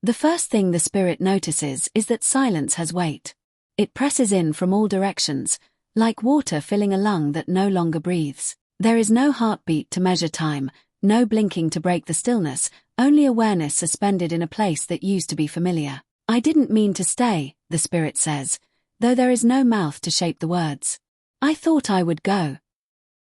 The first thing the spirit notices is that silence has weight. It presses in from all directions, like water filling a lung that no longer breathes. There is no heartbeat to measure time, no blinking to break the stillness, only awareness suspended in a place that used to be familiar. I didn't mean to stay, the spirit says, though there is no mouth to shape the words. I thought I would go.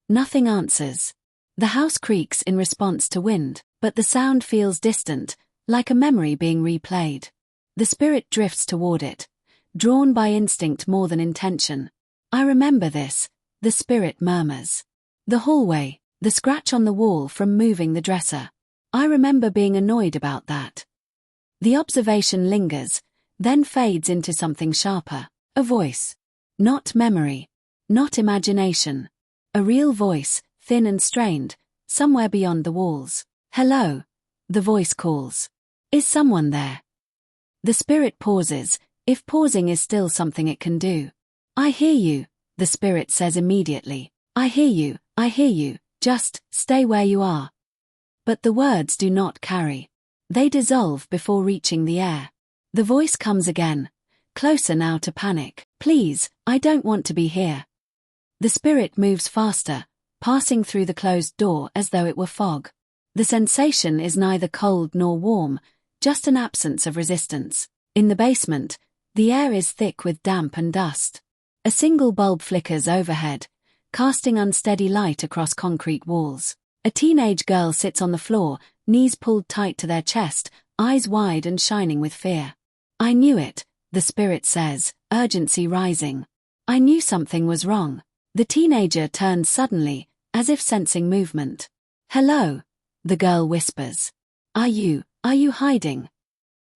Nothing answers. The house creaks in response to wind, but the sound feels distant, like a memory being replayed. The spirit drifts toward it, drawn by instinct more than intention. I remember this, the spirit murmurs. The hallway, the scratch on the wall from moving the dresser. I remember being annoyed about that. The observation lingers, then fades into something sharper. A voice. Not memory. Not imagination. A real voice, thin and strained, somewhere beyond the walls. Hello, the voice calls. Is someone there? The spirit pauses, if pausing is still something it can do. I hear you, the spirit says immediately. I hear you, just stay where you are. But the words do not carry. They dissolve before reaching the air. The voice comes again, closer now to panic. Please, I don't want to be here. The spirit moves faster, passing through the closed door as though it were fog. The sensation is neither cold nor warm, just an absence of resistance. In the basement, the air is thick with damp and dust. A single bulb flickers overhead, casting unsteady light across concrete walls. A teenage girl sits on the floor, knees pulled tight to their chest, eyes wide and shining with fear. I knew it, the spirit says, urgency rising. I knew something was wrong. The teenager turns suddenly, as if sensing movement. Hello, the girl whispers. Are you hiding?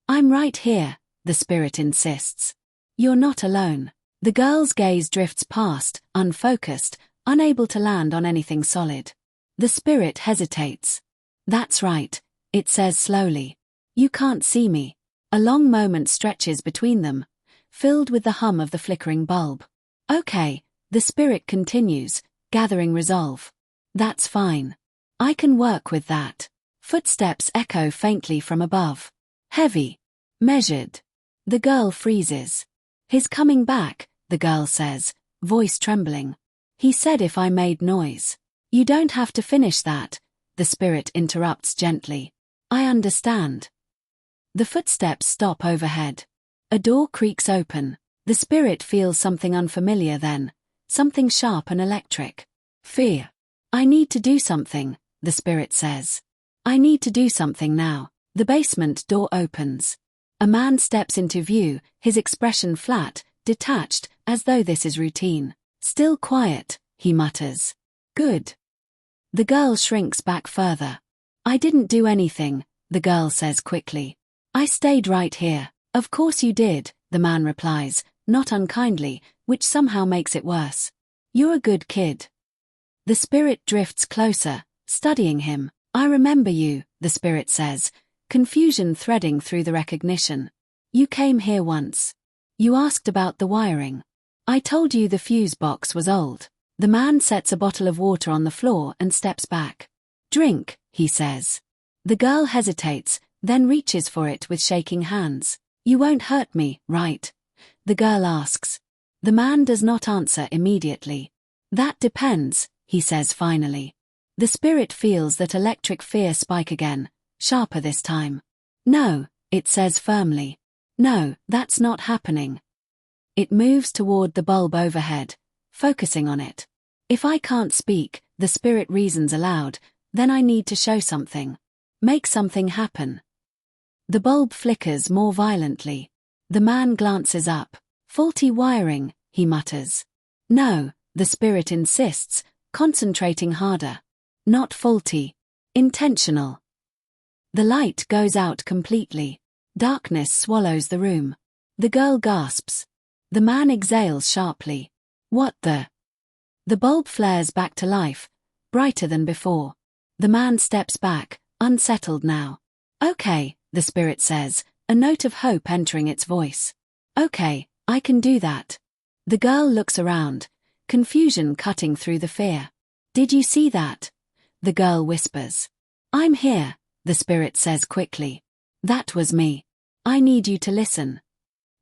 I'm right here, the spirit insists. You're not alone. The girl's gaze drifts past, unfocused, unable to land on anything solid. The spirit hesitates. That's right, it says slowly. You can't see me. A long moment stretches between them, filled with the hum of the flickering bulb. Okay, the spirit continues, gathering resolve. That's fine. I can work with that. Footsteps echo faintly from above. Heavy. Measured. The girl freezes. He's coming back, the girl says, voice trembling. He said if I made noise. You don't have to finish that, the spirit interrupts gently. I understand. The footsteps stop overhead. A door creaks open. The spirit feels something unfamiliar then, something sharp and electric. Fear. I need to do something, the spirit says. I need to do something now. The basement door opens. A man steps into view, his expression flat, detached, as though this is routine. Still quiet, he mutters. Good. The girl shrinks back further. I didn't do anything, the girl says quickly. I stayed right here. Of course you did, the man replies, not unkindly, which somehow makes it worse. You're a good kid. The spirit drifts closer, studying him. I remember you, the spirit says, confusion threading through the recognition. You came here once. You asked about the wiring. I told you the fuse box was old. The man sets a bottle of water on the floor and steps back. Drink, he says. The girl hesitates, then reaches for it with shaking hands. You won't hurt me, right? The girl asks. The man does not answer immediately. That depends, he says finally. The spirit feels that electric fear spike again, sharper this time. No, it says firmly. No, that's not happening. It moves toward the bulb overhead, focusing on it. If I can't speak, the spirit reasons aloud, then I need to show something. Make something happen. The bulb flickers more violently. The man glances up. Faulty wiring, he mutters. No, the spirit insists, concentrating harder. Not faulty. Intentional. The light goes out completely. Darkness swallows the room. The girl gasps. The man exhales sharply. What the? The bulb flares back to life, brighter than before. The man steps back, unsettled now. Okay, the spirit says, a note of hope entering its voice. Okay, I can do that. The girl looks around, confusion cutting through the fear. Did you see that? The girl whispers. I'm here, the spirit says quickly. That was me. I need you to listen.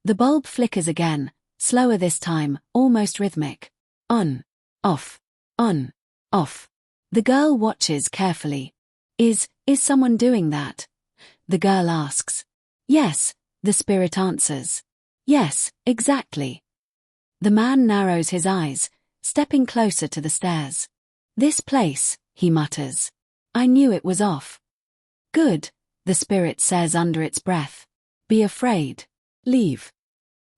The bulb flickers again, slower this time, almost rhythmic. On, off, on, off. The girl watches carefully. Is someone doing that? The girl asks. Yes, the spirit answers. Yes, exactly. The man narrows his eyes, stepping closer to the stairs. This place, he mutters. I knew it was off. Good, the spirit says under its breath. Be afraid. Leave.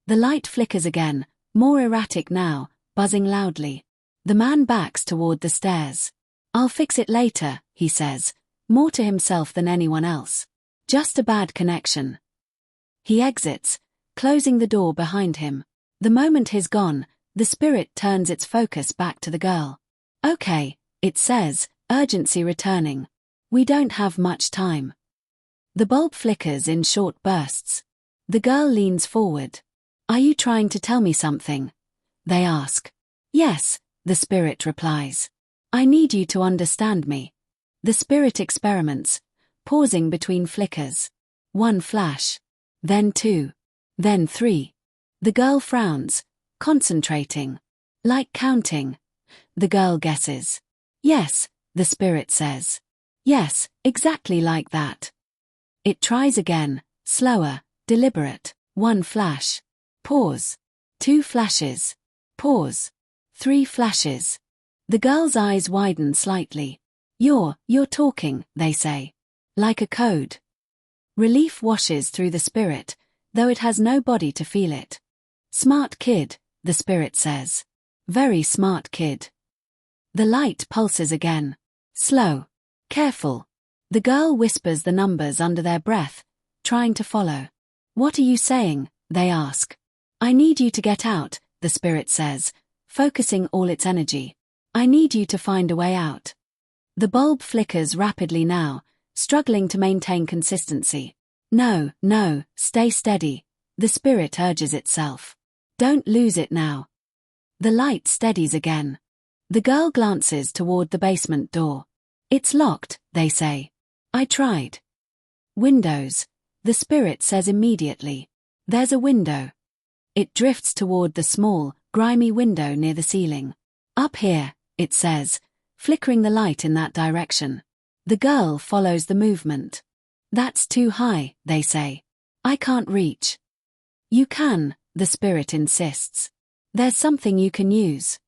The light flickers again, more erratic now, buzzing loudly. The man backs toward the stairs. I'll fix it later, he says, more to himself than anyone else. Just a bad connection. He exits, closing the door behind him. The moment he's gone, the spirit turns its focus back to the girl. Okay, it says, urgency returning. We don't have much time. The bulb flickers in short bursts. The girl leans forward. Are you trying to tell me something? They ask. Yes, the spirit replies. I need you to understand me. The spirit experiments, pausing between flickers. One flash. Then two. Then three. The girl frowns, concentrating. Like counting. The girl guesses. Yes, the spirit says. Yes, exactly like that. It tries again, slower, deliberate. One flash. Pause. Two flashes. Pause. Three flashes. The girl's eyes widen slightly. You're talking, they say. Like a code. Relief washes through the spirit, though it has no body to feel it. Smart kid, the spirit says. Very smart kid. The light pulses again. Slow. Careful. The girl whispers the numbers under their breath, trying to follow. What are you saying? They ask. I need you to get out, the spirit says, focusing all its energy. I need you to find a way out. The bulb flickers rapidly now, struggling to maintain consistency. No, stay steady. The spirit urges itself. Don't lose it now. The light steadies again. The girl glances toward the basement door. It's locked, they say. I tried. Windows, the spirit says immediately. There's a window. It drifts toward the small, grimy window near the ceiling. Up here, it says, flickering the light in that direction. The girl follows the movement. That's too high, they say. I can't reach. You can, the spirit insists. There's something you can use.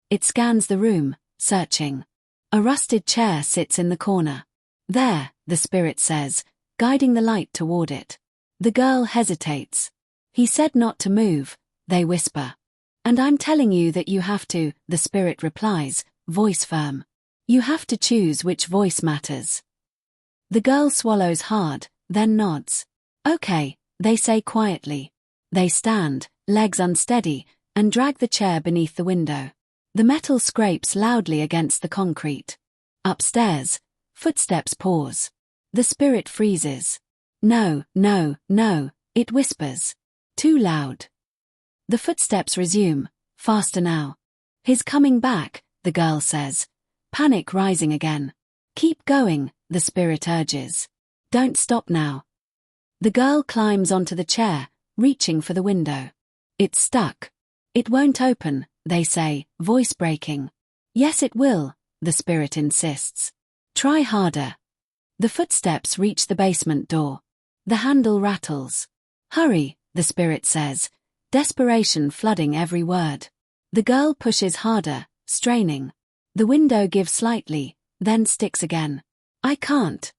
It scans the room, searching. A rusted chair sits in the corner. There, the spirit says, guiding the light toward it. The girl hesitates. He said not to move, they whisper. And I'm telling you that you have to, the spirit replies, voice firm. You have to choose which voice matters. The girl swallows hard, then nods. Okay, they say quietly. They stand, legs unsteady, and drag the chair beneath the window. The metal scrapes loudly against the concrete. Upstairs, footsteps pause. The spirit freezes. No, it whispers. Too loud. The footsteps resume, faster now. He's coming back, the girl says, panic rising again. Keep going, the spirit urges. Don't stop now. The girl climbs onto the chair, reaching for the window. It's stuck. It won't open, they say, voice breaking. Yes, it will, the spirit insists. Try harder. The footsteps reach the basement door. The handle rattles. Hurry, the spirit says, desperation flooding every word. The girl pushes harder, straining. The window gives slightly, then sticks again. I can't.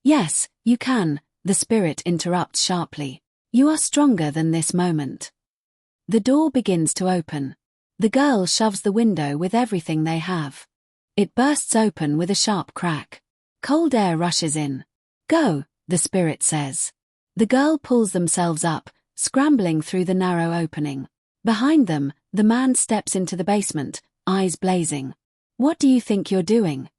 Yes, you can, the spirit interrupts sharply. You are stronger than this moment. The door begins to open. The girl shoves the window with everything they have. It bursts open with a sharp crack. Cold air rushes in. Go, the spirit says. The girl pulls themselves up, scrambling through the narrow opening. Behind them, the man steps into the basement, eyes blazing. What do you think you're doing?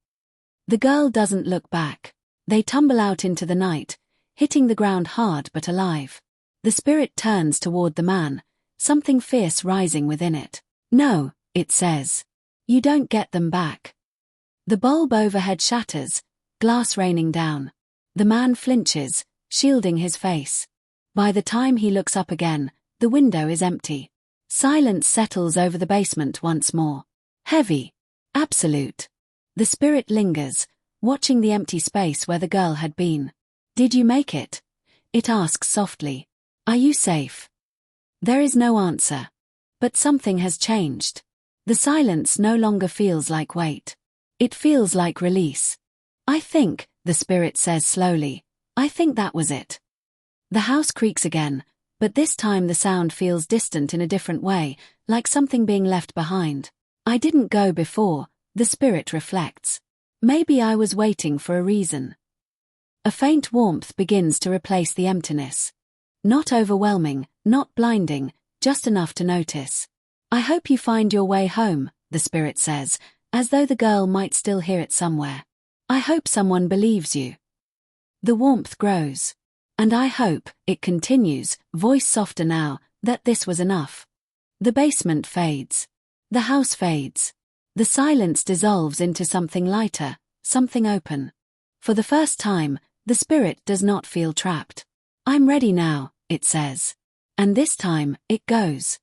The girl doesn't look back. They tumble out into the night, hitting the ground hard but alive. The spirit turns toward the man, something fierce rising within it. No, it says. You don't get them back. The bulb overhead shatters, glass raining down. The man flinches, shielding his face. By the time he looks up again, the window is empty. Silence settles over the basement once more. Heavy. Absolute. The spirit lingers, watching the empty space where the girl had been. Did you make it? It asks softly. Are you safe? There is no answer. But something has changed. The silence no longer feels like weight. It feels like release. I think, the spirit says slowly, I think that was it. The house creaks again, but this time the sound feels distant in a different way, like something being left behind. I didn't go before, the spirit reflects. Maybe I was waiting for a reason. A faint warmth begins to replace the emptiness. Not overwhelming, not blinding, just enough to notice. I hope you find your way home, the spirit says, as though the girl might still hear it somewhere. I hope someone believes you. The warmth grows. And I hope, it continues, voice softer now, that this was enough. The basement fades. The house fades. The silence dissolves into something lighter, something open. For the first time, the spirit does not feel trapped. I'm ready now, it says. And this time, it goes.